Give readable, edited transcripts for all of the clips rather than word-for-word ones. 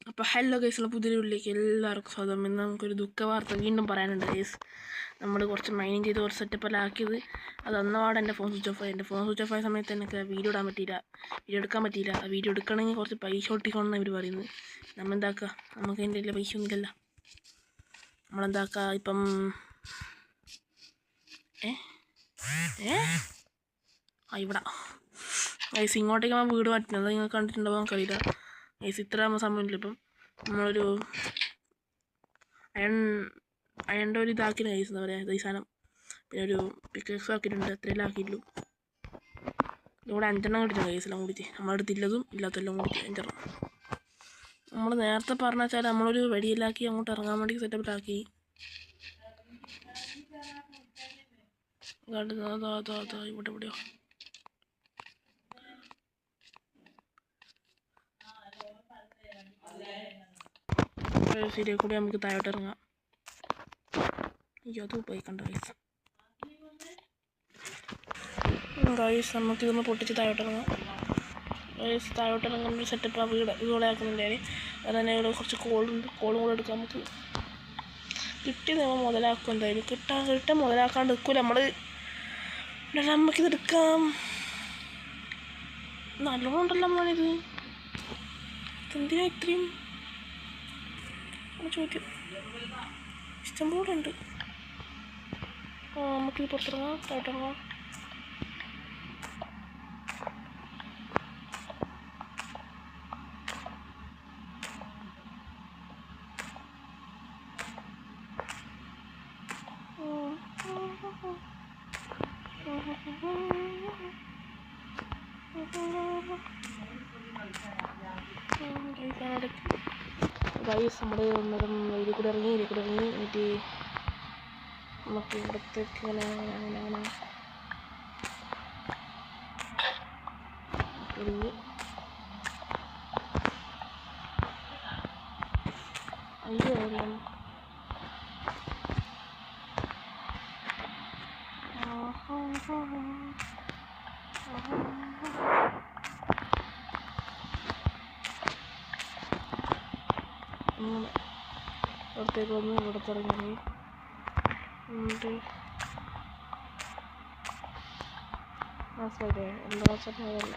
അപ്പോൾ hello guys, പുതിയൊരു വീട്ടിലേക്ക് എല്ലാവർക്കും സ്വാഗതം. ഇന്ന് നമുക്കൊരു ദുഃഖവാർത്ത വീണ്ടും പറയാനുണ്ട് ഗൈസ്. നമ്മൾ കുറച്ച് മൈനിങ് ചെയ്ത് കുറച്ച് സെറ്റപ്പെല്ലാം ആക്കിയത് അത് അന്നപാടെ എൻ്റെ ഫോൺ സ്വിച്ച് ഓഫ് ആയി. എൻ്റെ ഫോൺ സ്വിച്ച് ഓഫ് ആയ സമയത്ത് എനിക്ക് വീഡിയോ ഇടാൻ പറ്റിയില്ല, വീഡിയോ എടുക്കാൻ പറ്റിയില്ല. ആ വീഡിയോ എടുക്കണമെങ്കിൽ കുറച്ച് പൈസ ഒട്ടിക്കണമെന്ന് ഇവർ പറയുന്നത്. നമ്മൾ എന്താക്കുക, നമുക്ക് അതിൻ്റെ ഇല്ല പൈസ ഒന്നുമില്ലല്ലോ. നമ്മളെന്താക്കുക ഇപ്പം ഇവിടെ ഗൈസ് ഇങ്ങോട്ടേക്ക് നമ്മൾ വീട് മാറ്റുന്നത് നിങ്ങൾ കണ്ടിട്ടുണ്ടാവും, നമുക്കറിയില്ല ഗൈസ്. ഇത്ര സമയമില്ല. ഇപ്പം നമ്മളൊരു അയണ്ട ഒരു ഇതാക്കിന് ഗൈസ്, എന്താ പറയുക, ഈ സാധനം. പിന്നെ ഒരു പിക്കക്സ് ആക്കിയിട്ടുണ്ട്, അത്രയെല്ലാം ആക്കിയിട്ടുള്ളൂ. ഇവിടെ 5 കിട്ടിയിട്ടുണ്ട് ഗൈസെല്ലാം കൂടിയിട്ട്. നമ്മളെടുത്തില്ലതും ഇല്ലാത്തെല്ലാം കൂടിയിട്ട് 5. നമ്മൾ നേരത്തെ പറഞ്ഞ വെച്ചാൽ നമ്മളൊരു വെടിയിലാക്കി അങ്ങോട്ട് ഇറങ്ങാൻ വേണ്ടി സെറ്റപ്പിലാക്കി. ഇവിടെ എവിടെയോ ശരിയാ കൂടി നമുക്ക് താഴോട്ട് ഇറങ്ങാം. അയ്യോ, അത് പോയി കണ്ട ഗൈസ്. നമുക്കിതൊന്ന് പൊട്ടിച്ച് താഴോട്ട് ഇറങ്ങാം ഗൈസ്. താഴോട്ട് ഇറങ്ങുന്ന ഒരു സെറ്റപ്പ് ആ വീട് ആക്കുന്നുണ്ടായി. അത് തന്നെ ഇവിടെ കുറച്ച് കോളും കൂടെ എടുക്കാം. നമുക്ക് കിട്ടി നമ്മൾ മുതലാക്കും. എന്തായാലും കിട്ടാൻ മുതലാക്കാണ്ട് നിൽക്കൂല നമ്മൾ. നമുക്കിത് എടുക്കാം. നല്ലോണം ഉണ്ടല്ലോ നമ്മളിത്. എന്തിനാ ഇത്രയും ചോദ്യം? ഇഷ്ടംപോലെ ഉണ്ട്. നമുക്കിത് പുറത്തിറങ്ങാം, താഴോട്ടിറങ്ങാം. ഗൈസ് നമ്മൾ അന്നേരം ഇതിൽ കൂടെ ഇറങ്ങി എന്നിട്ട് നമുക്ക് ഇവിടത്തേക്ക് ഇങ്ങനെ അയ്യോ പുറത്തേക്ക് വന്ന് ഇവിടെ തുടങ്ങി. മനസ്സിലായില്ലേ? എന്താ വെച്ചാൽ അതല്ല.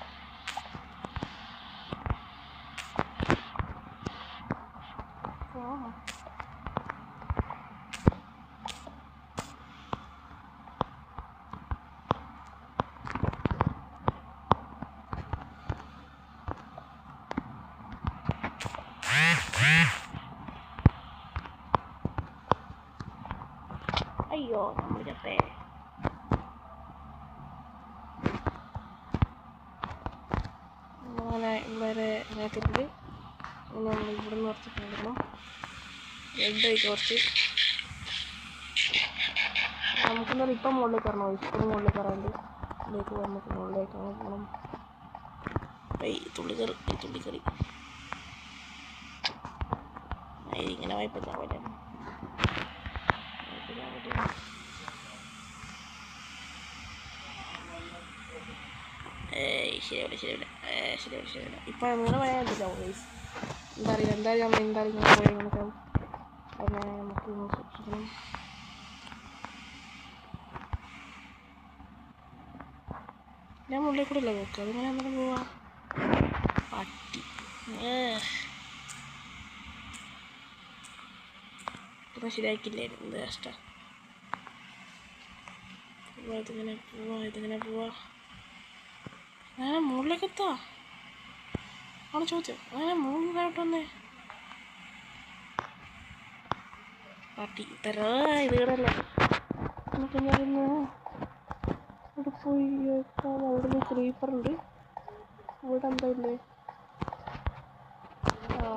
അയ്യോ, നമ്മൾ ചത്തേ. അങ്ങനെ ഇവിടെ നേരത്തിട്ടുണ്ട്. നമ്മൾ ഇവിടെ നിന്ന് കുറച്ച് കൊണ്ടുവരണം. റെഡായിട്ട് കുറച്ച് നമുക്കെന്തായാലും ഇപ്പം മുകളിൽ കയറണോ? ഇപ്പം മുകളിൽ കയറാണ്ട് ഇതിലേക്ക് നമുക്ക് മുകളിലേക്ക് പോകണം. തുള്ളിക്കറി ഇങ്ങനെ വായ്പക്കാൻ പറ്റും. ശരിയാവില്ല. ഇപ്പം അങ്ങനെ പറയാനില്ല ഗൈസ്. എന്തായാലും ഇങ്ങനെ പോയി നമുക്ക് സൂക്ഷിക്കണം. ഞാൻ മുകളിൽ കൂടെ അല്ലേ നോക്കുക, അതിങ്ങനെ അന്നേരം പോവാ. പട്ടി ഇപ്പം ശരിയാക്കില്ലേ? എന്ത് കഷ്ടം. ഇതിങ്ങനെ പോവാ. ഞാൻ മുകളിലേക്ക് എത്താ ആണ് ചോദിച്ചത്. അങ്ങനെ മുകളിലായിട്ട് വന്നേ പട്ടി തരാ. ഇത് കേടല്ലേ നമുക്ക്. ഞാനിന്ന് ഇവിടെ പോയി അവിടെ നിന്ന് ക്രീപ്പറുണ്ട്. ഇവിടെ എന്താ ഇല്ലേ?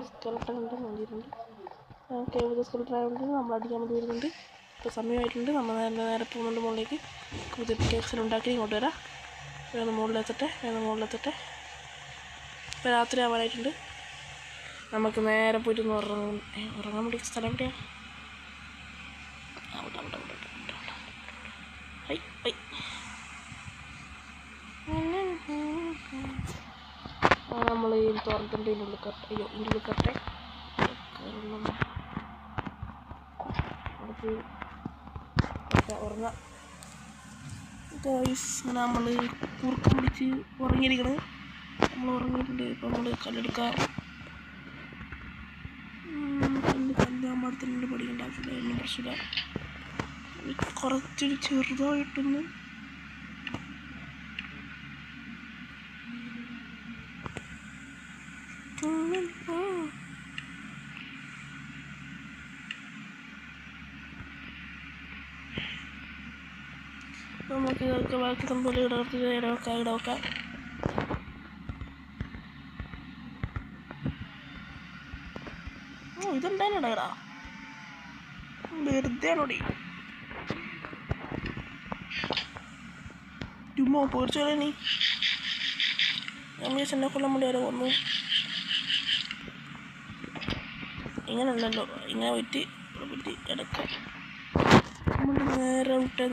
സ്കെൽട്ടൺ ഉണ്ട്, നോക്കിയിട്ടുണ്ട്. കേവല സ്കെൽട്ടൺ ആയതുകൊണ്ട് നമ്മൾ അടിക്കാൻ വേണ്ടി വരുന്നുണ്ട്. ഇപ്പോൾ സമയമായിട്ടുണ്ട്. നമ്മൾ നേരെ പോകുന്നുണ്ട് മുകളിലേക്ക്. പുതിയ കേക്സിൽ ഉണ്ടാക്കി ഇങ്ങോട്ട് വരാം. വേഗം മുകളിലെത്തട്ടെ. ഇപ്പോൾ രാത്രി ആവാനായിട്ടുണ്ട്. നമുക്ക് നേരെ പോയിട്ട് ഉറങ്ങാൻ വേണ്ടി സ്ഥലം എവിടെയാണ്? നമ്മൾ ഈ തോർത്തിൻ്റെ ഉള്ളിൽ കട്ടെ. ഉറങ്ങാം. ഇങ്ങനെ നമ്മൾ കുറുക്കം പിടിച്ച് ഉറങ്ങിയിരിക്കണ്. നമ്മൾ ഉറങ്ങിയിട്ടുണ്ട്. ഇപ്പം നമ്മൾ കല്ലെടുക്കാം. കല്ലാൻ പാടത്തിനുണ്ട്, പഠിക്കേണ്ട ആവശ്യമില്ല, ഒന്നും പ്രശ്നമില്ല. കുറച്ചൊരു ചെറുതായിട്ടൊന്ന് നമുക്ക് ഇതൊക്കെ ബാക്കി സംഭവം ഇടവെക്കാം. ഓ, ഇതെന്താണ് ഇടകടാ, വെറുതെ ആണോടി ചുമ്മാ പേടിച്ചോളെ നീ. ഞാൻ എന്നെ കൊല്ലാൻ വേണ്ടി വരെ വന്നു. ഇങ്ങനെയല്ലല്ലോ, ഇങ്ങനെ പറ്റി എടുക്കാം. നേരെ വിട്ടു.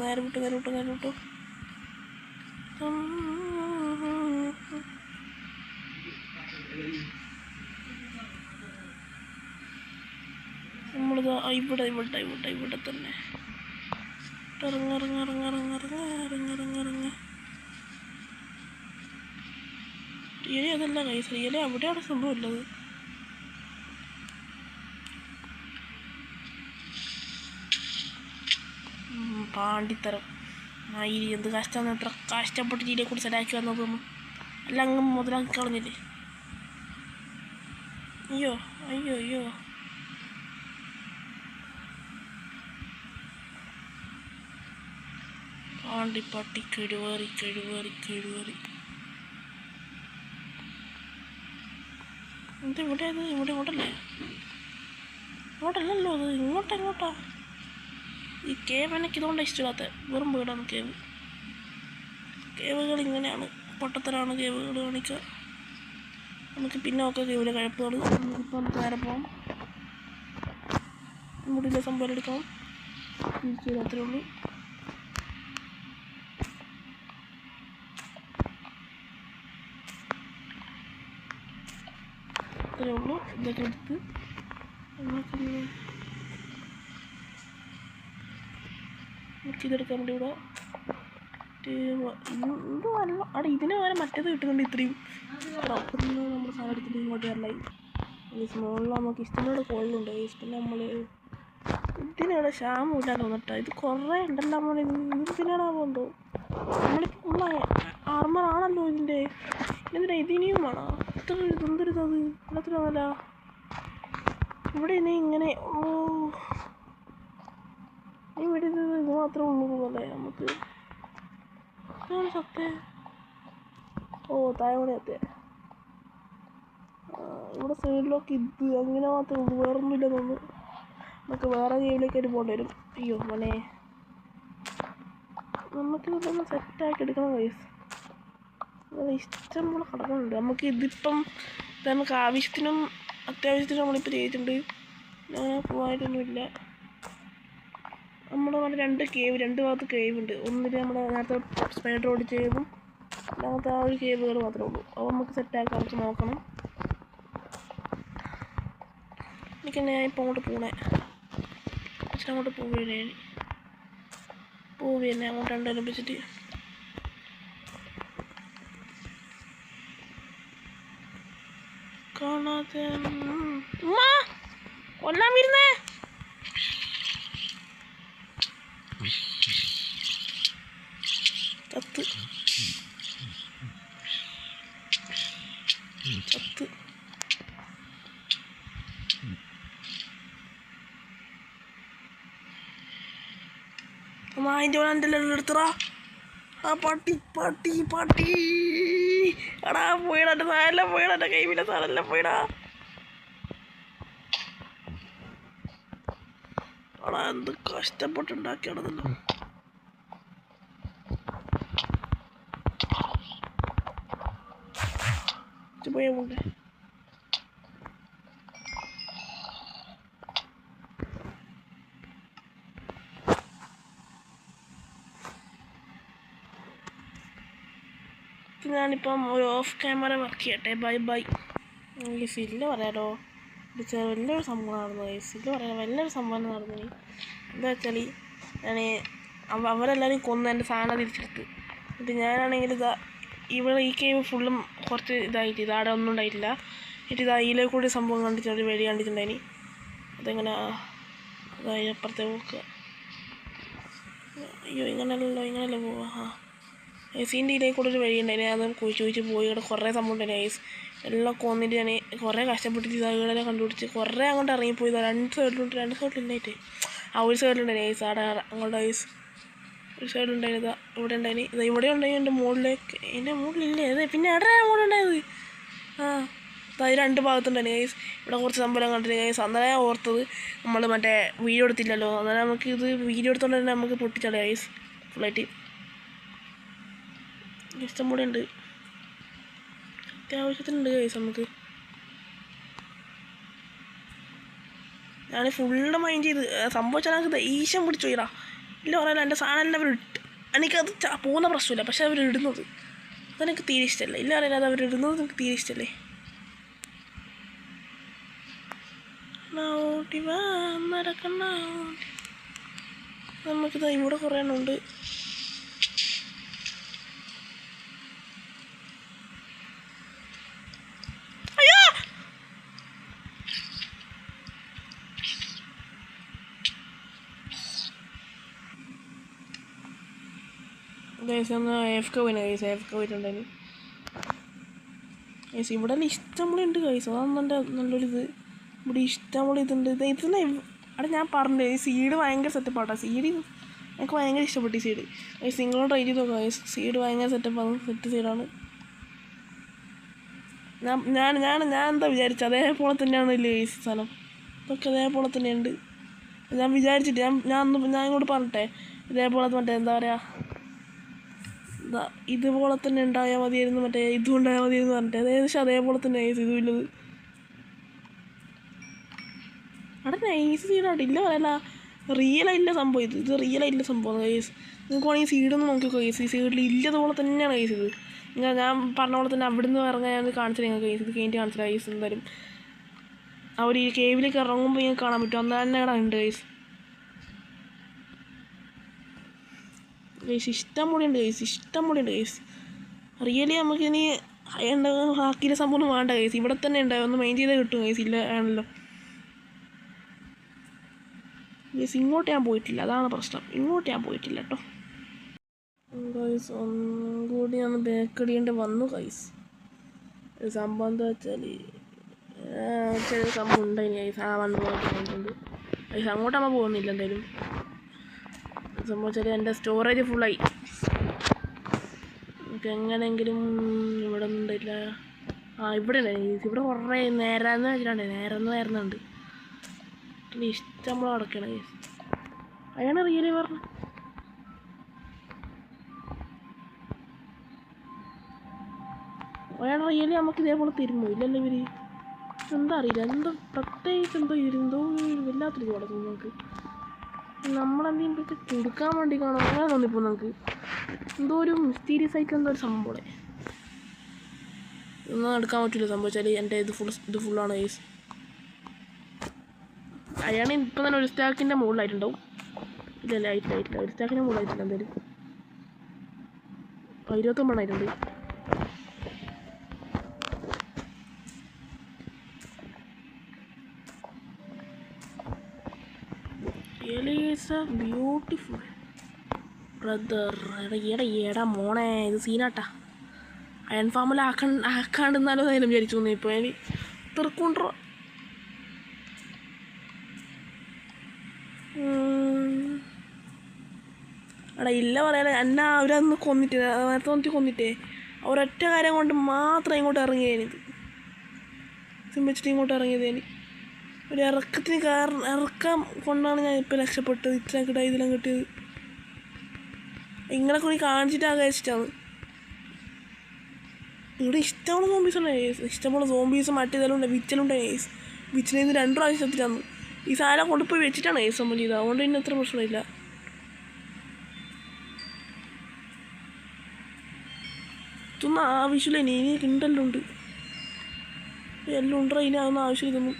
നമ്മളിതാ ഇവിടെ തന്നെ ഇറങ്ങ. റിയലി അതല്ല കൈസ്, റിയലി അവിടെയാണ് സംഭവം ഉള്ളത്. പാണ്ടിത്തരം ആയിരി, എന്ത് കഷ്ടം, എത്ര കഷ്ടപ്പെട്ട് ഇതിനെ കൂടി സെറ്റാക്കി വന്നതൊന്നും അല്ല, അങ്ങ് മുതലാക്കി കളഞ്ഞില്ലേ. അയ്യോ പാണ്ടിപ്പട്ടി കഴിവേറി. ഇത് ഇങ്ങോട്ടല്ലേ? ഇങ്ങോട്ടല്ലല്ലോ, അത് ഇങ്ങോട്ടാ. ഈ കേവ് എനിക്ക് ഇതുകൊണ്ടാണ് ഇഷ്ടമില്ലാത്ത, വെറും വീടാണ് കേവുകൾ ഇങ്ങനെയാണ്, പൊട്ടത്തരാണ് കേവുകൾ കാണിക്കുക. നമുക്ക് പിന്നെ ഒക്കെ കേവിലെ കഴപ്പുകൾ. നമുക്കിപ്പോൾ നമുക്ക് നേരെ പോകാം. മുടിയിലെ സംഭവം എടുക്കാം. അത്രേ ഉള്ളൂ. ഇതൊക്കെ എടുത്ത് നമുക്കിതെടുക്കാൻ വേണ്ടി ഇവിടെ നല്ല അവിടെ ഇതിന് വരെ മറ്റേത് കിട്ടുന്നുണ്ട്. ഇത്രയും അപ്പുറത്ത് നമ്മൾ സാധനം എടുത്തിട്ട് ഇങ്ങോട്ട് വരലായി. സ്മോളിൽ നമുക്ക് ഇഷ്ടമുള്ള കോളിലുണ്ട്. പിന്നെ നമ്മൾ ഇതിനിവിടെ ക്ഷാമമില്ലാണ്ട് തോന്നിട്ടാ. ഇത് കുറേ ഉണ്ടല്ലോ, നമ്മൾ ഇതിനാണാവുണ്ടോ. നമ്മളിപ്പോൾ ഉള്ള ആർമറാണല്ലോ ഇതിൻ്റെ. ഇതിനിയും വേണോ എന്തൊരിതത് എല്ലാത്തിനല്ല. ഇവിടെ ഇനി ഇങ്ങനെ ഇവിടെ ഇത് മാത്രമേ ഉള്ളൂ പോലെ നമുക്ക്. സത്യം താഴെ ഇവിടെ സൈഡിലൊക്കെ ഇത് അങ്ങനെ മാത്രമേ ഉള്ളൂ, വേറൊന്നുമില്ല തോന്നുന്നു. നമുക്ക് വേറെ ഗെയിമിലേക്കായിട്ട് പോകേണ്ടി വരും. അയ്യോ മോനെ, നമുക്ക് ഇതൊന്ന് സെറ്റാക്കി എടുക്കണം ഗൈസ്. ഇഷ്ടം പോലെ കിടക്കുന്നുണ്ട്. നമുക്ക് ഇതിപ്പം നമുക്ക് ആവശ്യത്തിനും അത്യാവശ്യത്തിനും നമ്മളിപ്പോൾ ചെയ്തിട്ടുണ്ട്. അങ്ങനെ പോകാനൊന്നുമില്ല. നമ്മുടെ അവിടെ രണ്ട് ഭാഗത്ത് കേവ് ഉണ്ട്. ഒന്നിൽ നമ്മുടെ നേരത്തെ സ്പൈഡർ റോഡ് കേവും രണ്ടാമത്തെ ആ ഒരു കേവുകൾ മാത്രമേ ഉള്ളൂ. അപ്പോൾ നമുക്ക് സെറ്റാക്കാൻ കുറച്ച് നോക്കണം. എനിക്കെന്നെ ഞാൻ ഇപ്പോൾ അങ്ങോട്ട് പോകണേ, അങ്ങോട്ട് പോവുകയാണ് അങ്ങോട്ട് രണ്ടനുഭവിച്ചിട്ട്. കാണാതെ കൊല്ലാൻ വരുന്നേ. ചത്ത് അതിൻ്റെ എൻ്റെ എടുത്തറാ. ആ പട്ടി എടാ പോയിടാ, എൻ്റെ സാധനം പോയിടാ, എൻ്റെ കൈവിൻ്റെ സാധനം പോയിടാ. എടാ എന്ത് കഷ്ടപ്പെട്ടുണ്ടാക്കിയാണെന്നല്ലോ. പോയാ പോണ്ടേ. ഞാനിപ്പം ഒരു ഓഫ് ക്യാമറ വർക്ക് ചെയ്യട്ടെ. ബൈ. ഈ ഫില്ല് പറയാലോ. വലിയൊരു സംഭവം നടന്നു ഗൈസ്. ഇത് പറയാൻ വലിയൊരു സംഭവം നടന്നു. എന്താ വെച്ചാൽ ഞാൻ അവരെല്ലാവരും കൊന്ന് എൻ്റെ സാധനം തിരിച്ചെടുത്ത്. എന്നിട്ട് ഞാനാണെങ്കിൽ ഇവിടെ ഈ ഗെയിം ഫുള്ളും കുറച്ച് ഇതായിട്ട് ഇതാടെ ഒന്നും ഉണ്ടായിട്ടില്ല. എന്നിട്ട് ഇതിലെ കൂടി സംഭവം കണ്ടിട്ട് ഒരു വെടി കണ്ടിട്ടുണ്ടായിനി. അതെങ്ങനെ അതായത് അപ്പുറത്തെ പോക്കുക. അയ്യോ ഇങ്ങനെയല്ല പോവാ. സീൻ്റെ ഇതിലേക്ക് കൂടെ ഒരു വഴി ഉണ്ടായിന്. അത് കുഴിച്ച് പോയി ഇവിടെ കുറേ സംഭവം ഉണ്ടായിന് ഗൈസ്. എല്ലാം കൊന്നിട്ട് ഞാൻ കുറേ കഷ്ടപ്പെട്ടിട്ട് ഇതെല്ലാം കണ്ടുപിടിച്ച് കുറേ അങ്ങോട്ട് ഇറങ്ങിപ്പോയി. രണ്ട് സൈഡിലുണ്ടായിട്ട് ഒരു സൈഡിലുണ്ടായി ഗൈസ്. ആടെ അങ്ങോട്ട് ഗൈസ് ഒരു സൈഡിലുണ്ടായിരുന്നത് ഇവിടെ ഉണ്ടായിന്. ഇവിടെ ഉണ്ടായി എൻ്റെ മുകളിലില്ലേ അതെ പിന്നെ എവിടെയാണ് മുകളിലുണ്ടായത്? അത് രണ്ട് ഭാഗത്തുണ്ടായിന് ഗൈസ്. ഇവിടെ കുറച്ച് സംഭവം കണ്ടിട്ട് ഗൈസ്. അന്നേരം ഞാൻ ഓർത്തത് നമ്മൾ മറ്റേ വീഡിയോ എടുത്തില്ലല്ലോ. അന്നേരം നമുക്ക് ഇത് വീഡിയോ എടുത്തോണ്ട് തന്നെ നമുക്ക് പൊട്ടിച്ചളയാം ഗൈസ് ഫുള്ളായിട്ട്. ഇഷ്ടം കൂടെ ഉണ്ട്, അത്യാവശ്യത്തിനുണ്ട് ഗൈസ്. നമുക്ക് ഞാൻ ഫുള്ള് മൈൻഡ് ചെയ്ത് സംഭവിച്ചാൽ എനിക്ക് ദേഷ്യം പിടിച്ചു പോയിടാ. ഇല്ല പറയാൻ എൻ്റെ സാധനം എല്ലാം അവരിട്ട് എനിക്കത് പോകുന്ന പ്രശ്നമില്ല. പക്ഷെ അവരിടുന്നത് അതെനിക്ക് തീരെ ഇഷ്ടമല്ല. ഇല്ല പറയാൻ അത് അവരിടുന്നത് എനിക്ക് തീരെ ഇഷ്ടമല്ലേ. നമുക്കിത് ഇവിടെ കുറേ എണ്ണമുണ്ട്. ഗൈസ് ഒന്ന് AFK പോയിന് ഗൈസ്. AFK പോയിട്ടുണ്ടായിരുന്നു ഗൈസ്. ഇവിടെ ഇഷ്ടംപോലെ ഉണ്ട് ഗൈസ്. അതാണ് എൻ്റെ നല്ലൊരിത്. ഇവിടെ ഇഷ്ടംപോലെ ഇതുണ്ട്. ഇതിന് അവിടെ ഞാൻ പറഞ്ഞു ഈ സീഡ് ഭയങ്കര സെറ്റപ്പാട്ടോ. സീഡ് എനിക്ക് ഭയങ്കര ഇഷ്ടപ്പെട്ടു ഈ സീഡ് ഗൈസ്. നിങ്ങളോട് ട്രൈ ചെയ്ത് നോക്കാം ഗൈസ്. സീഡ് ഭയങ്കര സെറ്റപ്പാണ്. സെറ്റ് സീഡാണ്. ഞാൻ എന്താ വിചാരിച്ചത് അതേപോലെ തന്നെയാണ് ഇല്ലേ ഗൈസ് സാധനം. ഇതൊക്കെ അതേപോലെ തന്നെയുണ്ട്. ഞാൻ വിചാരിച്ചിട്ട് ഞാൻ ഇങ്ങോട്ട് പറഞ്ഞിട്ടെ ഇതേപോലെ മറ്റേ എന്താ പറയുക ഇതുപോലെ തന്നെ ഉണ്ടായാൽ മതിയായിരുന്നു. മറ്റേ ഇതും ഉണ്ടായാൽ മതിയെന്ന് പറഞ്ഞിട്ട് ഏകദേശം അതേപോലെ തന്നെ നൈസ് ഇതും ഇല്ലത്. അവിടെ നൈസ് സീഡായിട്ട് ഇല്ല പറയല്ല. റിയലായില്ല സംഭവം. ഇത് റിയലായില്ല സംഭവം ഗൈസ്. നിങ്ങൾക്ക് വേണമെങ്കിൽ സീഡൊന്നും നോക്കിക്കോ ഗൈസ്. ഈ സീഡിൽ ഇല്ലതുപോലെ തന്നെയാണ് ഗൈസ് ഇത്. ഞാൻ പറഞ്ഞ പോലെ തന്നെ അവിടെ നിന്ന് ഇറങ്ങാൻ ഞാൻ കാണിച്ചില്ല നിങ്ങൾക്ക് ഗൈസ്. ഇത് കഴിഞ്ഞിട്ട് കാണിച്ചില്ല ഗൈസ്. എന്തായാലും അവർ ഈ കേവിലേക്ക് ഇറങ്ങുമ്പോൾ നിങ്ങൾക്ക് കാണാൻ പറ്റും. അന്ന് തന്നെ ഇവിടെ ഉണ്ട് ഗൈസ്. ഗൈസ് ഇഷ്ടം കൂടി ഉണ്ട് ഗൈസ്. ഇഷ്ടം കൂടി ഉണ്ട് ഗൈസ്. റിയലി നമുക്കിനി ഹാക്കിൻ്റെ സംഭവം വേണ്ട ഗൈസ്. ഇവിടെ തന്നെ ഉണ്ടാവും. ഒന്ന് മെയിൻ ചെയ്തേ കിട്ടും ഗൈസ്. ഇല്ല ആണല്ലോ ഗൈസ്. ഇങ്ങോട്ട് ഞാൻ പോയിട്ടില്ല, അതാണ് പ്രശ്നം. ഇങ്ങോട്ട് ഞാൻ പോയിട്ടില്ല കേട്ടോ ഗൈസ്. ഒന്നും കൂടി ഒന്ന് ബേക്കടിയേണ്ടി വന്നു ഗൈസ്. സംഭവം എന്താ വെച്ചാൽ ചെറിയ സംഭവം ഉണ്ടായിന് ഗൈസ്. വന്നു പോയിട്ടുണ്ട് ഗൈസ്. അങ്ങോട്ടാകുമ്പോൾ പോകുന്നില്ല എന്തായാലും. സംഭവിച്ചാൽ എൻ്റെ സ്റ്റോറേജ് ഫുള്ളായി. നമുക്ക് എങ്ങനെയെങ്കിലും ഇവിടെ ഒന്നും ഉണ്ടായില്ല. ഇവിടെ ഉണ്ടായി. ഇവിടെ കുറേ നേരെന്ന് വെച്ചിട്ടുണ്ട്. നേരുന്നുണ്ട്. പിന്നെ ഇഷ്ടം പോലെ അടക്കണം കേസ്. അയാണ് റിയലി പറഞ്ഞു. അയാണ് റിയലി നമുക്ക് ഇതേപോലെ തരുമോ? ഇല്ലല്ലോ ഇവർ. എന്താ അറിയില്ല. എന്തോ പ്രത്യേകിച്ച് എന്തോ വല്ലാത്തൊരു തുടങ്ങും നമുക്ക്. നമ്മളെന്തെങ്കിലും കൊടുക്കാൻ വേണ്ടി കാണാം അങ്ങനെ തോന്നിപ്പോൾ നമുക്ക്. എന്തോ ഒരു മിസ്റ്റീരിയസ് ആയിട്ട് എന്തോ ഒരു സംഭവം പോലെ. ഒന്നും എടുക്കാൻ പറ്റില്ല സംഭവിച്ചാൽ. എൻ്റെ ഇത് ഫുള്ളാണ് കേസ്. അയാൾ ഇപ്പം തന്നെ ഒരു സ്റ്റാക്കിൻ്റെ മുകളിലായിട്ടുണ്ടാവും. ഇല്ല ആയിട്ടില്ല. ഒരു സ്റ്റാക്കിൻ്റെ മുകളിലായിട്ടില്ല എന്തായാലും. 29 ആയിട്ടുണ്ട്. Beautiful brother. എടാ മോണേ ഇത് സീനാട്ടാ. അയൺ ഫാമിൽ ആക്കാണ്ടെന്നാലോ എന്തായാലും വിചാരിച്ചു തോന്നി. ഇപ്പോൾ എനിക്ക് തെറുക്കൊണ്ടോ എടാ ഇല്ല പറയാൻ. എന്നെ അവരന്ന് കൊന്നിട്ട് നേരത്തെ കൊന്നിട്ടേ ഒരൊറ്റ കാര്യം കൊണ്ട് മാത്രം ഇങ്ങോട്ട് ഇറങ്ങിയത്. സിമ്പിച്ചിട്ട് ഇങ്ങോട്ട് ഇറങ്ങിയത്. എനിക്ക് ഒരു ഇറക്കം കൊണ്ടാണ് ഞാൻ ഇപ്പോൾ രക്ഷപ്പെട്ടത്. ഇതിലും കിട്ടിയത് ഇങ്ങനെ കൂടി കാണിച്ചിട്ട് ആകാശിച്ചാണ്. ഇവിടെ ഇഷ്ടമുള്ള സോംബീസ് ഉണ്ട്. ഇഷ്ടമുള്ള സോംബീസ് മറ്റേതെല്ലാം ഉണ്ട്. വിച്ചലുണ്ട്. വിച്ചിൽ നിന്ന് 2 പ്രാവശ്യം എത്തിച്ചാന്ന്. ഈ സാധനം കൊണ്ടുപോയി വെച്ചിട്ടാണ് സംഭവം ചെയ്തത്. അതുകൊണ്ട് പിന്നെ അത്ര പ്രശ്നമില്ല. ഇതൊന്നും ആവശ്യമില്ല. ഇനി കിണ്ടല്ലുണ്ട് എല്ലാം ഉണ്ടോ. ഇനി അതൊന്നും ആവശ്യം ഇതൊന്നും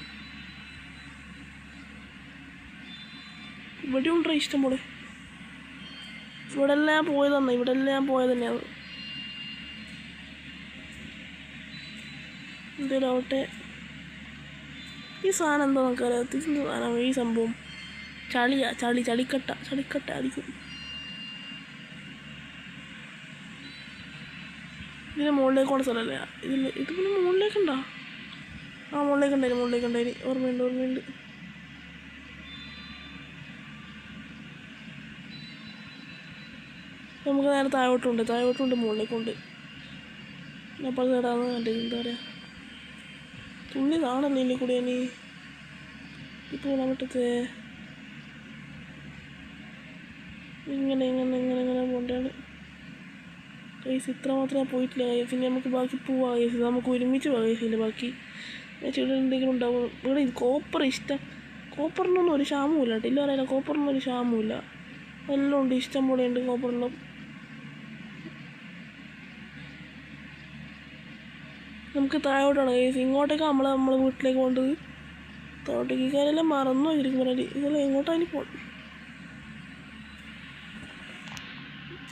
ഇവിടെ ഉണ്ടോ ഇഷ്ടം പോലെ. ഇവിടെ എല്ലാം പോയത് തന്നെയാണ്. എന്തേലും ആവട്ടെ. ഈ സാധനം എന്താ നമുക്കറിയാം. തിരിഞ്ഞ സാധനം ഈ സംഭവം ചളിക്കട്ട ആയിരിക്കും. ഇതിന് മുകളിലേക്കുള്ള സ്ഥലമല്ലേ ഇത് പിന്നെ മുകളിലേക്കുണ്ടോ? മുകളിലേക്കുണ്ടായി ഓർമ്മയുണ്ട്. നമുക്ക് നേരെ താഴോട്ടുണ്ട് മുകളിലേക്കുണ്ട്. അപ്പോൾ കേടാന്ന് കണ്ടത്. എന്താ പറയുക, തുള്ളി കാണല്ലേ ഇല്ലേ കൂടി ഇനി ഇപ്പോൾ ഇടാൻ പറ്റത്തേ. ഇങ്ങനെ പോകേണ്ടതാണ് കൈസ്. ഇത്ര മാത്രമേ പോയിട്ടില്ല കൈസ്. ഇനി നമുക്ക് ബാക്കി പോവാം കൈസ്. നമുക്ക് ഒരുമിച്ച് പോവാം കൈസില്ല. ബാക്കി ചെടി എന്തെങ്കിലും ഉണ്ടാവും. ഇവിടെ കോപ്പർ ഇഷ്ടം. കോപ്പറിനൊന്നും ഒരു ക്ഷാമമില്ല കേട്ടോ. ഇല്ല അറിയില്ല, കോപ്പറിനൊന്നും ഒരു ക്ഷാമമില്ല. എല്ലാം ഉണ്ട്, ഇഷ്ടം പോലെ ഉണ്ട് കോപ്പറെല്ലാം. നമുക്ക് താഴോട്ടാണ് കൈസ്. ഇങ്ങോട്ടേക്ക് നമ്മളെ വീട്ടിലേക്ക് പോകേണ്ടത്. താഴോട്ടേക്ക് കാര്യമെല്ലാം മറന്നു വെച്ചിരിക്കും പറഞ്ഞാൽ. ഇതെല്ലാം എങ്ങോട്ടാണ് പോകണം.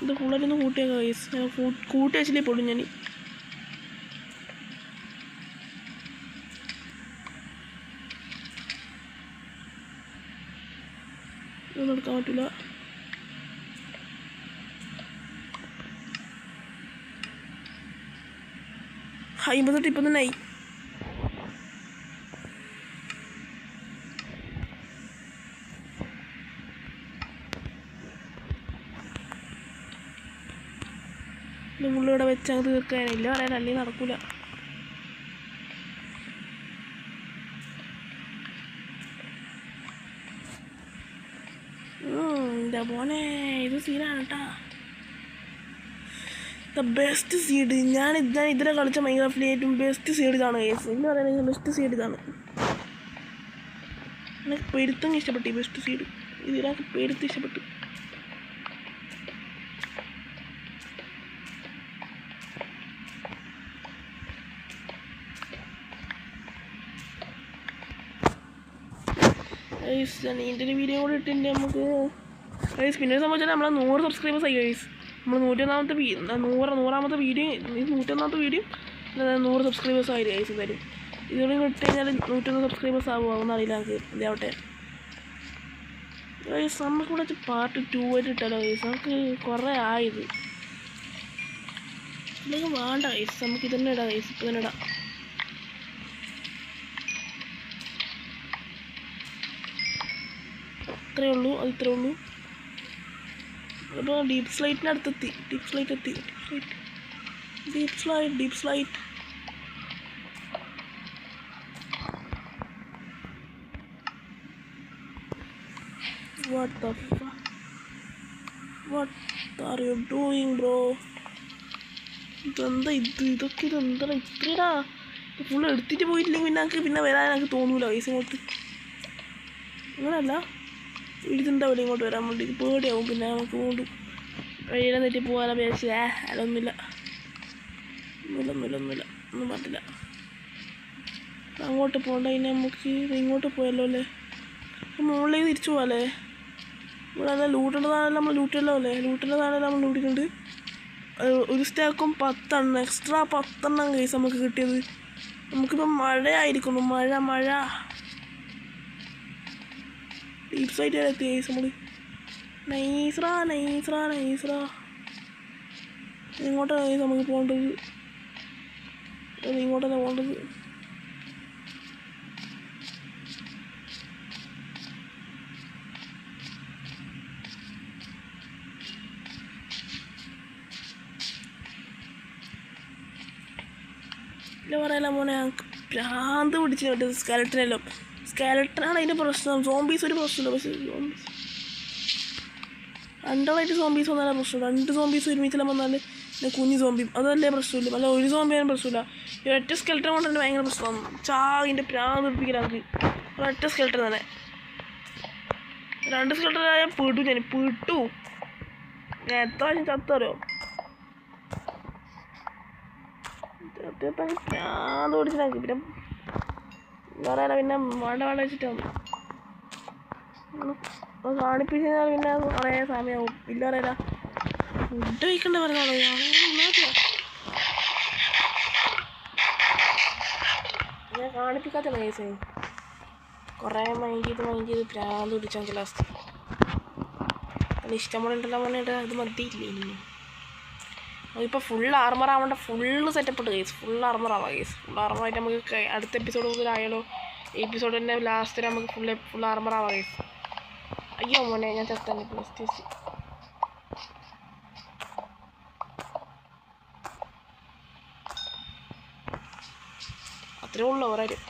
ഇത് ഫുള്ളായിട്ടൊന്ന് കൂട്ടിയേക്കാം കൈസ്. ഞാൻ കൂട്ടി വെച്ചില്ലേ പോലും ഞാൻ. ഇതൊന്നും എടുക്കാൻ പറ്റില്ല. അമ്പത്തെട്ട് ഇപ്പം തന്നെ ആയി. നിങ്ങളിവിടെ വെച്ചങ്ങ് തീർക്കാനില്ല പറയാൻ, അല്ലെങ്കിൽ നടക്കൂല. എന്താ പോനെ, ഇത് സീനാണ് കേട്ടാ. The best seed. ഞാൻ ഇതിനെ കളിച്ച മൈൻക്രാഫ്റ്റിലെ ഏറ്റവും ബെസ്റ്റ് സീഡ് ഇതാണ് കേസ്. എന്ന് പറയുന്നത് ബെസ്റ്റ് സീഡ് ഇതാണ്. എനിക്ക് പെരുത്തങ്ങ് ഇഷ്ടപ്പെട്ടു ഈ ബെസ്റ്റ് സീഡ്. ഇതിനൊക്കെ പെരുത്ത് ഇഷ്ടപ്പെട്ടു. ഇതിൻ്റെ ഒരു വീഡിയോ കൂടെ ഇട്ടിട്ടുണ്ട് നമുക്ക് ഗൈസ്. പിന്നെ സംബന്ധിച്ചാൽ നമ്മളെ 100 സബ്സ്ക്രൈബേഴ്സ് ആയി ഗൈസ്. നമ്മൾ 101ാമത്തെ വീഡിയോ 101ാമത്തെ വീഡിയോ 100 സബ്സ്ക്രൈബേഴ്സ് ആയി ഗൈസ്. എന്തായാലും ഇതുകൂടി ഇട്ട് കഴിഞ്ഞാൽ 101 സബ്സ്ക്രൈബേഴ്സ് ആവുമെന്ന് അറിയില്ല നമുക്ക്. ഇതാവട്ടെ ഗൈസ്. നമുക്കിവിടെ പാർട്ട് 2 ആയിട്ട് ഇട്ടാലോ ഗൈസ്. നമുക്ക് കുറേ ആയത് ഇല്ലെങ്കിൽ വേണ്ട ഗൈസ്. നമുക്ക് ഇതന്നെ ഇടാം ഗൈസ്. ഇപ്പം തന്നെ ഇടാം. ഇത്രയേ ഉള്ളൂ. അപ്പോൾ ഡീപ്പ് സ്ലൈറ്റിൻ്റെ അടുത്തെത്തി. Deep slight. What the fuck? What are you doing, bro? ഇതെന്താ ഇത്രടാ. ഫുള്ള് എടുത്തിട്ട് പോയിട്ടില്ലെങ്കിൽ പിന്നെ വരാൻ എനിക്ക് തോന്നൂല പൈസ ഇങ്ങോട്ട്. അങ്ങനല്ല, ഇടുന്നുണ്ടാവില്ല ഇങ്ങോട്ട് വരാൻ വേണ്ടി. പേടിയാവും പിന്നെ നമുക്ക് കൊണ്ട് വഴിയിലെ തെറ്റി പോകാനോ വിചാരിച്ചു. അതൊന്നുമില്ല, ഒന്നും പറ്റില്ല. അങ്ങോട്ട് പോകണ്ട. ഇനി നമുക്ക് ഇങ്ങോട്ട് പോയല്ലോ അല്ലേ. മുകളിലേക്ക് തിരിച്ചു പോകാല്ലേ. ഇവിടെ അല്ല ലൂട്ടേണ്ടതാണല്ലോ. നമ്മൾ ലൂട്ടേണ്ടതാണല്ലോ നമ്മൾ ലൂട്ടിട്ടുണ്ട്. ഒരു സ്റ്റാക്കും 10 എക്സ്ട്രാ 10 കേസ് നമുക്ക് കിട്ടിയത്. നമുക്കിപ്പം മഴയായിരിക്കുന്നു. മഴ ഡീപ്പ് സൈറ്റ് വരെ എത്തി കേസ് നമ്മൾ. നൈസ്രാ. ഇങ്ങോട്ടാണ് കേസ് നമുക്ക് പോകേണ്ടത്. ഇങ്ങോട്ടല്ല പോകേണ്ടത്. ഇല്ല പറയല മോനെ, ഞങ്ങൾക്ക് ഭ്രാന്ത് പിടിച്ച് പറ്റും സ്കെലട്ടനെല്ലാം. സ്കെലട്ടനാണ് അതിൻ്റെ പ്രശ്നം. സോംബീസ് ഒരു പ്രശ്നമില്ല. പക്ഷേ സോംബീസ് രണ്ടാളായിട്ട് സോംബീസ് വന്നാലേ പ്രശ്നം. 2 സോംബീസ് ഒരുമിച്ചെല്ലാം വന്നാൽ പിന്നെ കുഞ്ഞു സോംബി അതല്ലേ പ്രശ്നമില്ല. അല്ല ഒരു സോംബിയാലും പ്രശ്നമില്ല. ഈ ഒറ്റ സ്കെലട്ടൻ കൊണ്ട് തന്നെ ഭയങ്കര പ്രശ്നമാണ്. ചാകിൻ്റെ ഭ്രാന്ത് പിടിപ്പിക്കലാക്ക് ഒരൊറ്റ സ്കെലട്ടൻ തന്നെ. 2 സ്കെലട്ടനായ പെട്ടു. ഞാൻ എത്ര പ്രാവശ്യം ചത്തറിയോ. ഭ്രാന്ത് പിടിച്ചിട്ടാക്കി. പിന്നെ പറയാനാ, പിന്നെ വേണ്ട വെച്ചിട്ടാണ് അത് കാണിപ്പിച്ച് കഴിഞ്ഞാൽ പിന്നെ അത് കുറേ സമയമാവും. ഇല്ല അറിയില്ല ഫുഡ് കഴിക്കണ്ട പറഞ്ഞോളൂ. ഞാൻ കാണിപ്പിക്കാത്ത കേസ് കുറേ മൈൻഡ് ചെയ്ത് ഭ്രാന്ത് പിടിച്ചാൽ ലാസ്റ്റ് അത് ഇഷ്ടംപോലെ ഉണ്ടല്ലോ പറഞ്ഞിട്ട് അത് മതിയില്ലേ ഇനി. അതിപ്പോൾ ഫുൾ ആർമർ ആവേണ്ട ഫുള്ള് സെറ്റപ്പ് ഉണ്ട് കേസ്. ഫുൾ ആർമർ ആവാം കേസ്. ഫുൾ ആർമറായിട്ട് നമുക്ക് അടുത്ത എപ്പിസോഡ് മുതലായാലോ എപ്പിസോഡിൻ്റെ ലാസ്റ്റിൽ നമുക്ക് ഫുൾ ആർമർ ആവാം കേസ്. അയ്യോ മോനെ ഞാൻ ചത്തന്നെ പ്ലസ് അത്രേ ഉള്ളൂ ഒരാരും.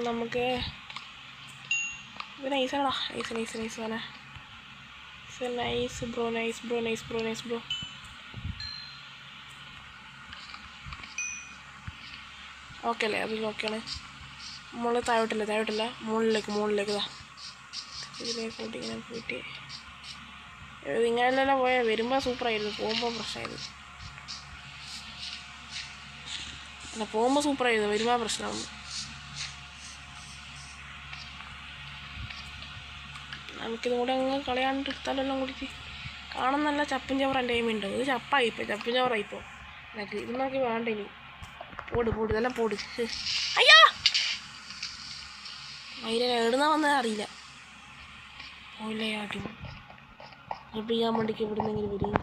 നമുക്ക് ഇത് നൈസാണോ? നൈസ് വേണേ. Nice bro. ഓക്കെ അല്ലേ? അത് ഓക്കെയാണ്. നമ്മൾ താഴോട്ടില്ല മുകളിലേക്ക് ഇതാ ഇതിലേക്കോട്ട് ഇങ്ങനെ പോയിട്ട് ഇങ്ങനെല്ലാം പോയാൽ വരുമ്പോൾ സൂപ്പറായിരുന്നു, പോകുമ്പോൾ പ്രശ്നമായിരുന്നു. അല്ല പോകുമ്പോൾ സൂപ്പറായിരുന്നു, വരുമ്പോൾ പ്രശ്നമാകുന്നു. നമുക്കിതും കൂടെ അങ്ങ് കളയാണ്ട് എടുത്താലെല്ലാം കൂടിയിട്ട് കാണാൻ നല്ല ചപ്പും ചവറ് എൻ്റെ കൈമുണ്ട്. ഇത് ചപ്പായിപ്പോൾ ചപ്പും ചവറായിപ്പോൾ എനിക്ക് ഇത് നോക്കി വേണ്ട ഇനി. പോട് ഇതെല്ലാം പോട്. അയ്യോ അതിനെ എവിടുന്നാ വന്നത് അറിയില്ല. പോയില്ലേ ആട്ടി പേടിപ്പിക്കാൻ വേണ്ടിക്ക് എവിടുന്നെങ്കിലും വരും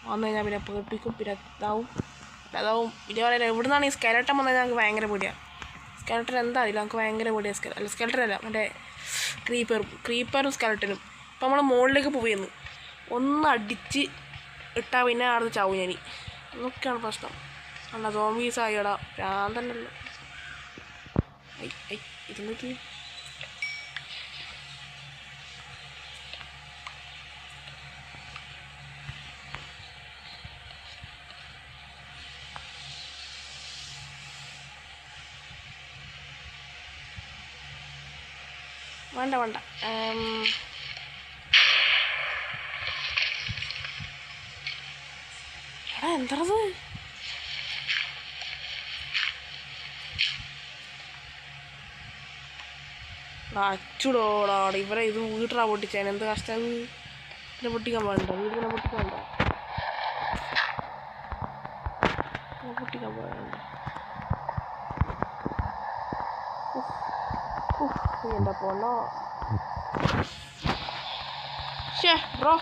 വന്നു കഴിഞ്ഞാൽ പിന്നെ പേടിപ്പിക്കും. പിന്നെ അതാവും പിന്നെ പറയാം എവിടുന്നാണ് ഈ സ്കെലട്ടൻ വന്നത് ഞങ്ങൾക്ക് ഭയങ്കര പേടിയാണ്. സ്കെലട്ടൻ എന്താ അറിയില്ല, നമുക്ക് ഭയങ്കര പേടിയാണ്. സ്കെലട്ടനല്ല മറ്റേ ക്രീപ്പറും സ്കെലട്ടനും. ഇപ്പം നമ്മൾ മുകളിലേക്ക് പോവുന്നു, ഒന്ന് അടിച്ച് ഇട്ടാൽ പിന്നെ അവിടെ ചാവും ഞാൻ. അതൊക്കെയാണ് പ്രശ്നം. അല്ല സോംബീസ് ആയിടാ ഭ്രാന്തന്നല്ലോ. ഇരുന്നിട്ട് വേണ്ട എടാ എന്തത് അച്ചുടോടാണ് ഇവരെ ഇത് വീട്ടിലാ പൊട്ടിച്ചാൻ. എന്ത് കഷ്ടം ഇതിനെ പൊട്ടിക്കാൻ വേണ്ട. വീടിനെ പൊട്ടിക്കാൻ പോകണ്ട. എന്താ പോണോ ബ്രോ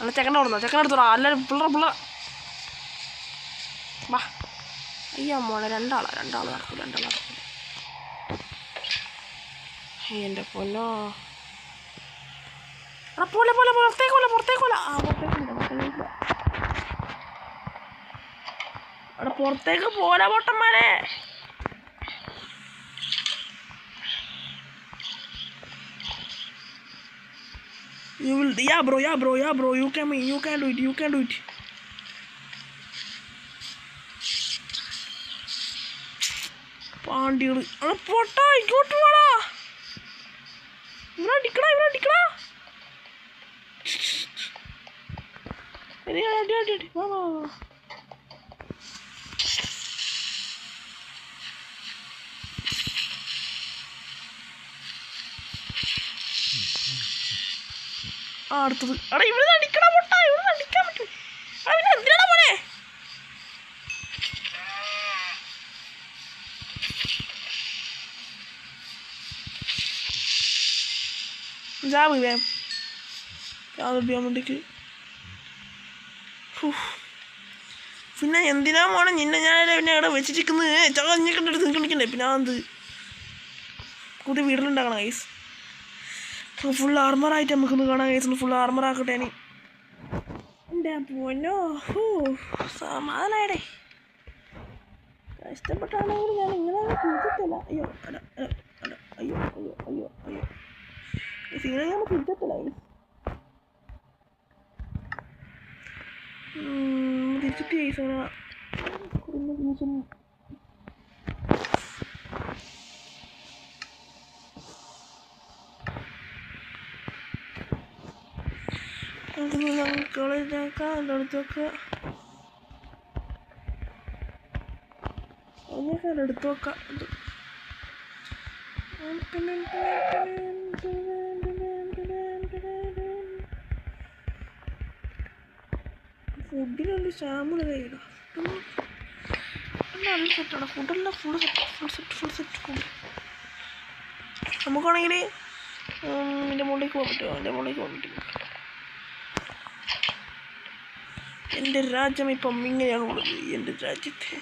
അല്ല ചെക്കനെടുത്തോടാ എല്ലാവരും പിള്ളേർ വാ. അയ്യോ മോളെ രണ്ടാള് നടക്കൂല. എൻ്റെ പൊന്നോ എടാ പോലെ പുറത്തേക്കോല അവിടെ പുറത്തേക്ക് പോലെ പൊട്ടന്മാരെ. Yeah bro, you can do it. പാണ്ടികള് അവിടെ പൊട്ടാ ഇങ്ങോട്ട് പോടാ. ഇവിടെ അടിക്കടാ അടി വാ. അടുത്തത് എടാ ഇവിടെ അടിക്കടാ പൊട്ടാ. ഇവിടെ അടിക്കാൻ പറ്റും. എന്തിനാ പോണേ? ജാബ് ചെയ്യാൻ വേണ്ടിക്ക് പിന്നെ എന്തിനാ പോണേ നിന്നെ ഞാൻ പിന്നെ ഇവിടെ വെച്ചിരിക്കുന്നത് ചകഞ്ഞിക്കണ്ടെടുത്ത് നിൽക്കണ്ടേ. പിന്നെ എന്ത് കൂട്ടി വീട്ടിലുണ്ടാക്കണം ഗൈസ്. ഫുൾ ആർമറായിട്ട് നമുക്കൊന്ന് കാണാൻ ഗൈസ്. ഫുൾ ആർമറാക്കട്ടെ ഇനി. എൻ്റെ പൊന്നോ സമാധാനായിടേ. കഷ്ടപ്പെട്ടാണെങ്കിൽ ഞാൻ ഇങ്ങനെ തിരിച്ചെത്തില്ല. അയ്യോ സീനെ ഞാൻ തിരിച്ചെത്തില്ല. തിരിച്ചിട്ട് ഗൈസ് അങ്ങനെ കുറഞ്ഞ കോളേജിലാക്കാം എൻ്റെ അടുത്തൊക്കെ അതിനൊക്കെ എടുത്തു നോക്കാം. ഫുഡിനുള്ള ക്ഷാമുള്ള കയ്യില നല്ല സെറ്റാണ്. ഫുഡെല്ലാം ഫുൾ സെറ്റ് ഫുഡ്. നമുക്കാണെങ്കിൽ എൻ്റെ മുകളിലേക്ക് പോകാൻ പറ്റുമോ? എൻ്റെ മുകളിലേക്ക് പോകാൻ പറ്റും. എൻ്റെ രാജ്യം ഇപ്പം ഇങ്ങനെയാണ് ഉള്ളത്. എൻ്റെ രാജ്യത്തെ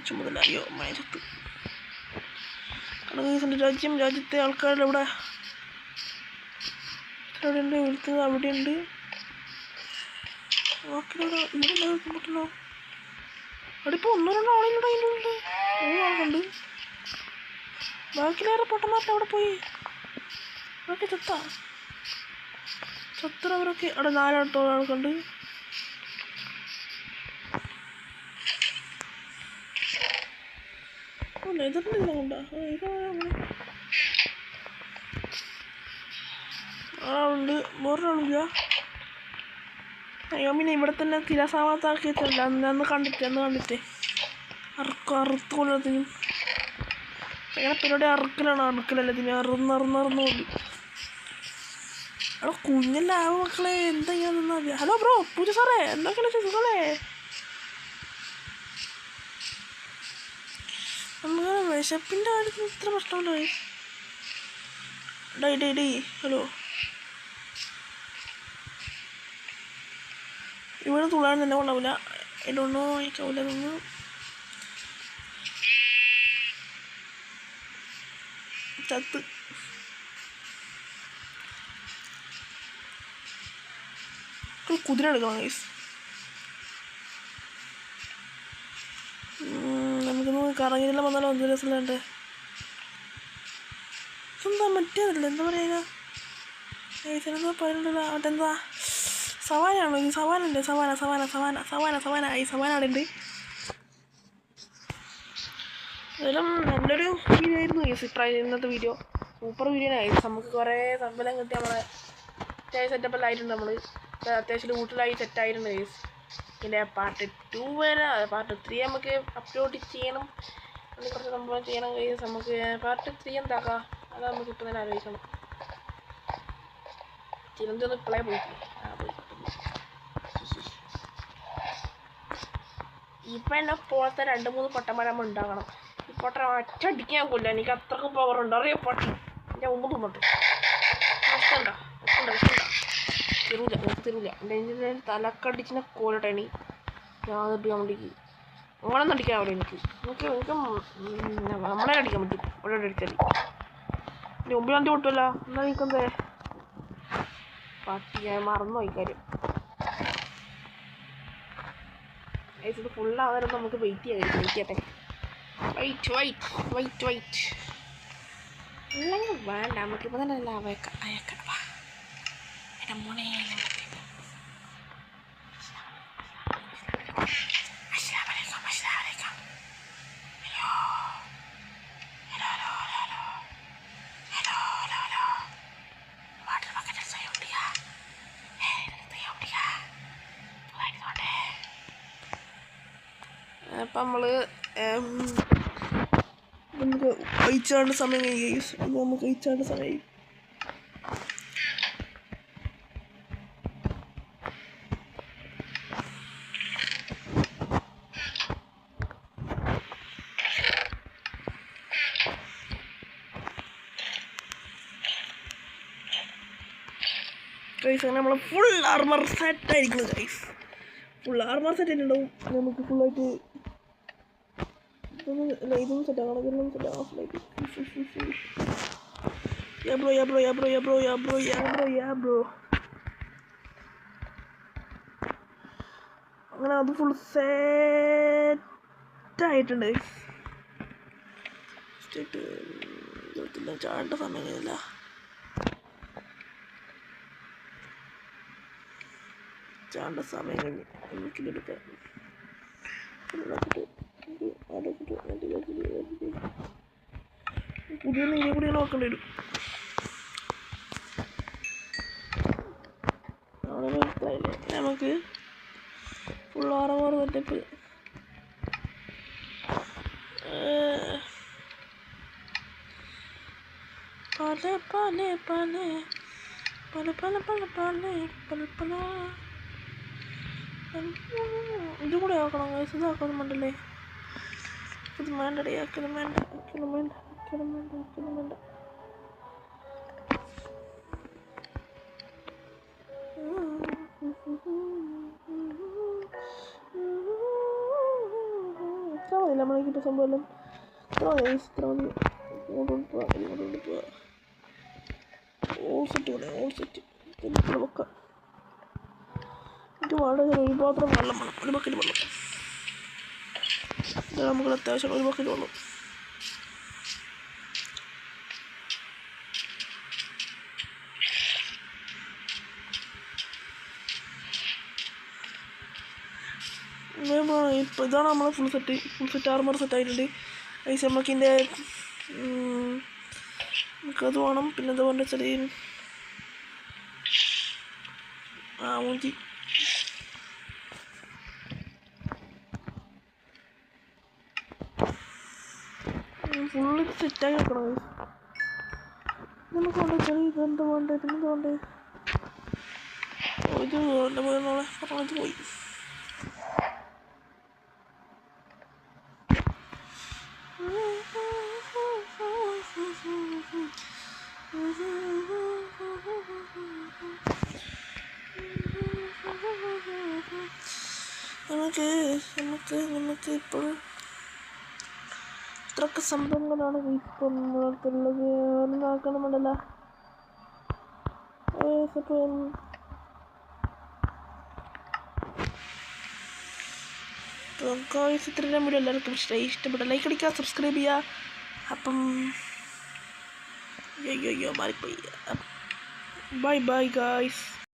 ചുമതലയോ മയത്ത് എൻ്റെ രാജ്യത്തെ ആൾക്കാരുടെ ഇവിടെ ഉണ്ട്, വിളിച്ചത് അവിടെയുണ്ട്. ബാക്കിലൂടെ ഇവിടെ പറ്റുള്ളൂ. അവിടെ ഇപ്പോൾ 1-2 ആളിലൂടെ അതിൻ്റെ ഉള്ളിൽ 3 ആളുണ്ട്. ബാക്കിലേറെ പൊട്ടന്മാരുടെ അവിടെ പോയി അവരൊക്കെ ചത്തവരൊക്കെ അവിടെ 4 ആൾക്കുണ്ട്. എതിർന്നില്ല കൊണ്ടാ ആളുണ്ട്. വേറൊരാളില്ല. അയ്യോ പിന്നെ ഇവിടെ തന്നെ തിരസാമത്താക്കിയിട്ടില്ല. അന്ന് കണ്ടിട്ടേ അറുത്ത് കൊല്ലത്തിനും അങ്ങനെ പരിപാടി അറുക്കലല്ല ഇതിന് അറുന്നറിഞ്ഞു പോലും. അവിടെ കുഞ്ഞെല്ലാം ആവും മക്കളെ. എന്താ ചെയ്യാൻ നിന്നാ മതി. ഹലോ ബ്രോ, പൂജ സാറേ, എന്തൊക്കെയാണ് സുഖമല്ലേ? നമുക്ക് വിശപ്പിൻ്റെ കാര്യത്തിൽ ഇത്ര പ്രശ്നമുണ്ടോ? ഡേ ഹലോ, ഇവിടെ തുള്ളാൻ തന്നെ കൊണ്ടാവില്ല. ഇതൊന്നോ ആയിക്കാവില്ല. നിന്ന് ചത്ത് കുതിര എടുക്കണം ഗൈസ്. നമുക്കൊന്ന് കറങ്ങിയെല്ലാം വന്നാലോ? 5 ദിവസമല്ലേ. ഇതെന്താ മറ്റേതല്ല, എന്താ പറയുക ഗൈസിനെന്താ പറയുന്നില്ല. അതെന്താ സവാനാണോ? ഇത് സവാനല്ലേ? സവാന ഈ സവാന അവിടെ ഉണ്ട്. അതെല്ലാം നല്ലൊരു വീഡിയോ ആയിരുന്നു ഗൈസ്. ഇന്നത്തെ വീഡിയോ സൂപ്പർ വീഡിയോ ആയിരുന്നു. നമുക്ക് കുറേ സമ്പലം കിട്ടി. നമ്മളെ സെറ്റപ്പെല്ലാം ആയിട്ടുണ്ട്. നമ്മൾ അത്യാവശ്യം വീട്ടിലായി സെറ്റായിട്ടുണ്ട് ഗൈസ്. ഇതിൻ്റെ പാർട്ട് 2 വരെ, പാർട്ട് 3 നമുക്ക് അപ്ലോഡ് ചെയ്യണം. അതിന് കുറച്ച് സംഭവം ചെയ്യണം ഗൈസ്. നമുക്ക് പാർട്ട് 3 എന്താക്കാം, അത് നമുക്ക് ഇപ്പം തന്നെ ആലോചിക്കണം. ചിലന്തൊന്നും ഇപ്പോഴേ പോയിട്ടില്ല. ഇപ്പം എന്നെ പോലത്തെ 2-3 പൊട്ടന്മാരമ്മ ഉണ്ടാകണം. ഈ പൊട്ട ഒറ്റടിക്കാൻ കൊല്ല. എനിക്ക് അത്രക്കും പവർ ഉണ്ട്. അറിയാം പൊട്ടി എൻ്റെ മുമ്പ് തുമ്പട്ട് ഇഷ്ടണ്ട തരൂല. എൻ്റെ തലക്കടിച്ചിനെ കോലട്ടണി ഞാൻ അടിക്കാൻ വേണ്ടിക്ക് അങ്ങനെ ഒന്നും അടിക്കാൻ അവിടെ എനിക്ക് നമ്മളെ അടിക്കാൻ പറ്റും. ഇവിടെ അടിച്ചാൽ എൻ്റെ മുമ്പിൽ വണ്ടി പൊട്ടുമല്ല. എന്നാ നിൽക്കുന്നേ പട്ടി, ഞാൻ മറന്നു പോയി കാര്യം. ഇത് ഫുള്ളാകാരം നമുക്ക് വെയിറ്റ് ചെയ്യട്ടെ. വെയിറ്റ് അല്ലെങ്കിൽ വേണ്ട, നമുക്കിപ്പോൾ തന്നെ എല്ലാം അയക്കണം. എൻ്റെ മോനെ അപ്പം നമ്മൾ നമുക്ക് കഴിച്ചാണ്ട് സമയം കഴിയും. നമുക്ക് കഴിച്ചാണ്ട് സമയം ഗൈസ്. അങ്ങനെ നമ്മൾ ഫുൾ ആർമർ സെറ്റ് ആയിരിക്കണം ഗൈസ്. ഫുൾ ആർമർ സെറ്റ് ആയിട്ടുണ്ടാവും. നമുക്ക് ഫുള്ളായിട്ട് ഇതൊന്നും സെറ്റാക്കണം. ഇതൊന്നും സെറ്റാക്കണം. അങ്ങനെ അത് ഫുൾ സെറ്റായിട്ടുണ്ട്. ചാണ്ട സമയമില്ല. ചാണ്ട സമയം കഴിഞ്ഞ് നമുക്കിതെടുക്കാം. പുതിയ നീരെ കൂടി നോക്കേണ്ടി വരും. പല പല പല പല പല പല പല പല പല. ഇതും കൂടെ ആക്കണം ഗൈസ്. ഇതാക്കണം വേണ്ടല്ലേ? ഇത് വേണ്ടടേ. ആക്കണം വേണ്ട ആക്കണം വേണ്ട ആക്കണം വേണ്ട ആക്കണം വേണ്ട. ഇത്ര മതി നമ്മളേക്കിപ്പോൾ സംഭവം. ഇത്ര മതി ഇത്ര മതി. ഇങ്ങോട്ട് പോവാ. ഓൾ സെറ്റ് പോലെ ഓൾ സെറ്റ് വെക്കാം. എനിക്ക് വേണ്ട ഒരു പാത്രം വെള്ളം വേണം. ഒരു ബക്കറ്റ് വെള്ളം. ഇതാണ് നമുക്ക് അത്യാവശ്യം ഒരു ബക്കറ്റ് വെള്ളം. ഇപ്പോൾ ഇതാണ് നമ്മളെ ഫുൾ സെറ്റ് ആർമർ സെറ്റ് ആയിട്ടുണ്ട്. ഐസ് നമുക്കിൻ്റെ നമുക്കത് വേണം. പിന്നെ എന്താ വെച്ചാൽ ഊഞ്ചി ഫുള്ള് സെറ്റാക്കി വെക്കണം. നമുക്ക് വേണ്ട ചെറിയ ഇതെന്താ വേണ്ടത്? പിന്നെന്താ വേണ്ടത്? ഇത് വേണ്ട പോയെന്നോളെ പറഞ്ഞത് പോയി. നമുക്ക് ഇപ്പോൾ ഇത്രയൊക്കെ സംഭവങ്ങളാണ് ഇപ്പോൾ നമ്മൾക്കുള്ളത്. ഒന്നും ആക്കണമെന്നല്ല. ഇത്രയും വീഡിയോ എല്ലാവർക്കും ഇഷ്ടപ്പെട്ട ലൈക്ക് അടിക്കുക, സബ്സ്ക്രൈബ് ചെയ്യുക. അപ്പം മാറിപ്പോയി. Bye bye guys.